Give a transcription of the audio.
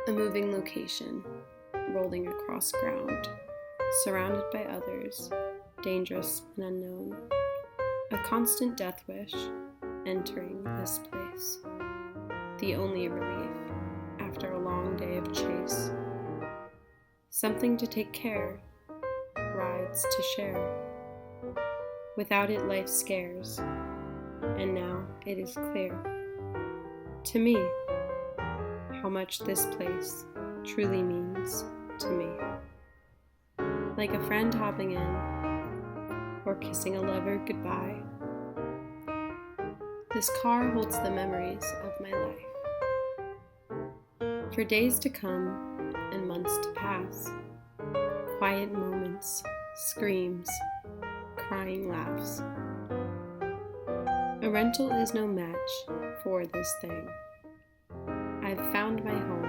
A moving location, rolling across ground, surrounded by others, dangerous and unknown. A constant death wish, entering this place. The only relief after a long day of chase. Something to take care, rides to share. Without it, life scares, and now it is clear to me how much this place truly means to me. Like a friend hopping in, or kissing a lover goodbye. This car holds the memories of my life. For days to come and months to pass, quiet moments, screams, crying laughs. A rental is no match for this thing. I've found my home.